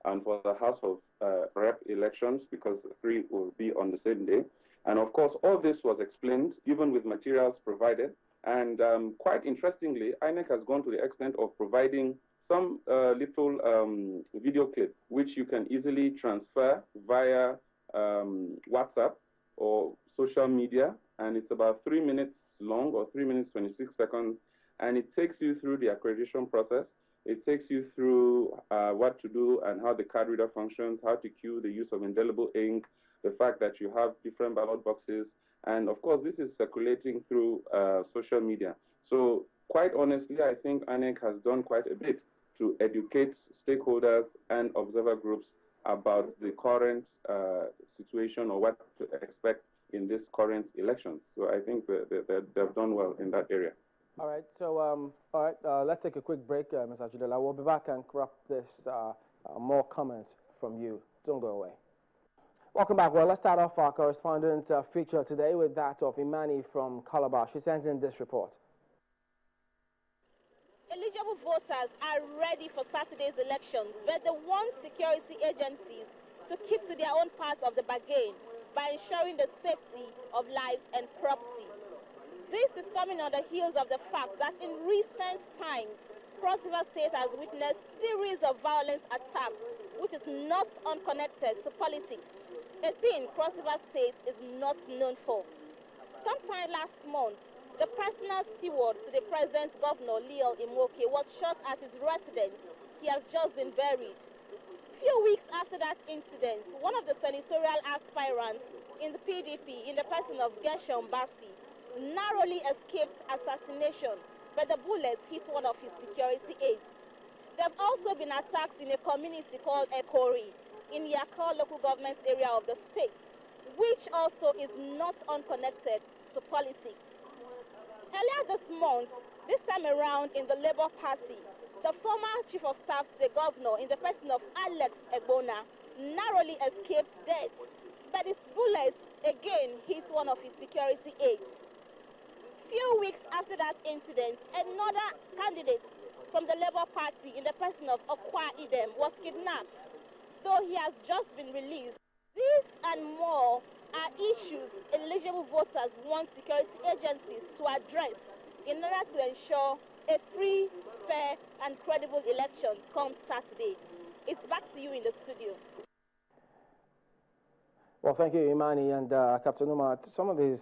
and for the House of Rep elections, because 3 will be on the same day. And of course, all this was explained, even with materials provided. And quite interestingly, INEC has gone to the extent of providing some little video clip, which you can easily transfer via WhatsApp or social media. And it's about 3 minutes long, or 3 minutes, 26 seconds. And it takes you through the accreditation process. It takes you through what to do and how the card reader functions, how to cue the use of indelible ink, the fact that you have different ballot boxes. And of course, this is circulating through social media. So quite honestly, I think INEC has done quite a bit to educate stakeholders and observer groups about the current situation, or what to expect in this current elections. So I think they've done well in that area. All right, so let's take a quick break, Mr. Ajidela. We'll be back and wrap this, more comments from you. Don't go away. Welcome back. Well, let's start off our correspondence feature today with that of Imani from Calabar. She sends in this report. Eligible voters are ready for Saturday's elections, but they want security agencies to keep to their own part of the bargain by ensuring the safety of lives and property. This is coming on the heels of the fact that in recent times, Cross River State has witnessed a series of violent attacks, which is not unconnected to politics, a thing Cross River State is not known for. Sometime last month, the personal steward to the present governor, Leo Imoke, was shot at his residence. He has just been buried. Few weeks after that incident, one of the senatorial aspirants in the PDP, in the person of Gershom Bassi, narrowly escaped assassination, but the bullets hit one of his security aides. There have also been attacks in a community called Ekori in Yakor local government area of the state, which also is not unconnected to politics. Earlier this month, this time around in the Labour Party, the former chief of staff to the governor in the person of Alex Egbona narrowly escaped death, but his bullets again hit one of his security aides. Few weeks after that incident, another candidate from the Labour Party in the person of Okwa Idem was kidnapped, though he has just been released. These and more are issues eligible voters want security agencies to address in order to ensure a free, fair and credible elections come Saturday. It's back to you in the studio. Well, thank you, Imani and Captain Umar. Some of these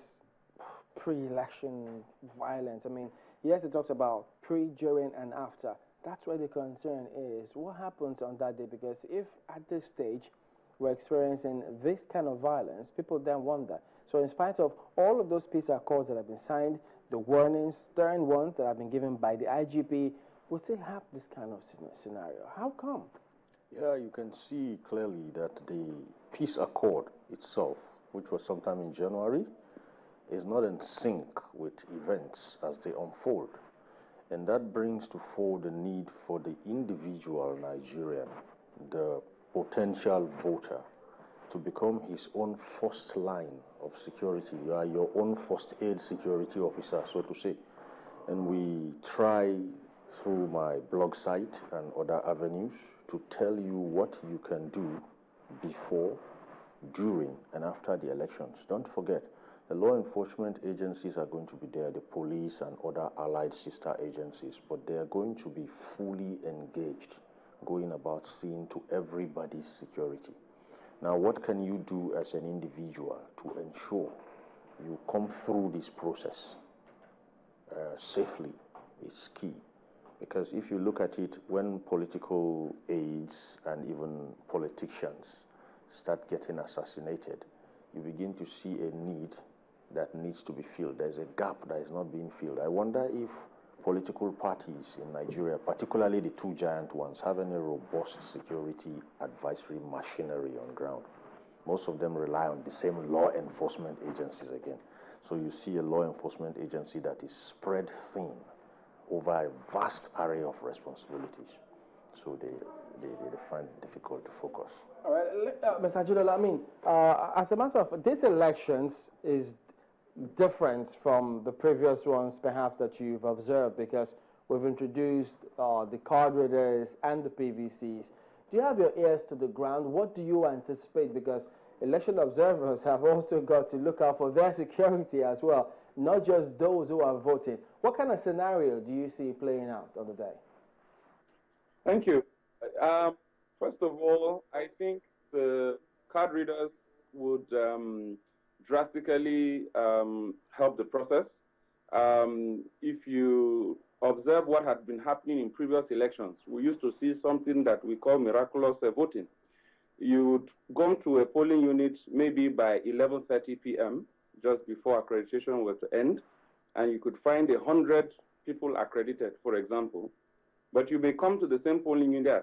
pre-election violence, I mean, yes, it talks about pre, during, and after. That's where the concern is. What happens on that day? Because if at this stage we're experiencing this kind of violence, people then wonder. So in spite of all of those peace accords that have been signed, the warnings, stern ones that have been given by the IGP, we still have this kind of scenario. How come? Yeah, you can see clearly that the peace accord itself, which was sometime in January, is not in sync with events as they unfold. And that brings to fore the need for the individual Nigerian, the potential voter, to become his own first line of security. You are your own first aid security officer, so to say. And we try through my blog site and other avenues to tell you what you can do before, during, and after the elections. Don't forget, the law enforcement agencies are going to be there, the police and other allied sister agencies, but they are going to be fully engaged, going about seeing to everybody's security. Now, what can you do as an individual to ensure you come through this process safely is key. Because if you look at it, when political aides and even politicians start getting assassinated, you begin to see a need that needs to be filled. There's a gap that is not being filled. I wonder if political parties in Nigeria, particularly the two giant ones, have any robust security advisory machinery on ground. Most of them rely on the same law enforcement agencies again. So you see a law enforcement agency that is spread thin over a vast array of responsibilities. So they find it difficult to focus. All right, Mr. Ajidela, I mean, as a matter of, these elections is different from the previous ones perhaps that you've observed, because we've introduced the card readers and the PVCs. Do you have your ears to the ground? What do you anticipate? Because election observers have also got to look out for their security as well, not just those who are voting. What kind of scenario do you see playing out on the day? Thank you. First of all, I think the card readers would drastically help the process. If you observe what had been happening in previous elections, we used to see something that we call miraculous voting. You would go to a polling unit maybe by 11:30 p.m., just before accreditation was to end, and you could find 100 people accredited, for example. But you may come to the same polling unit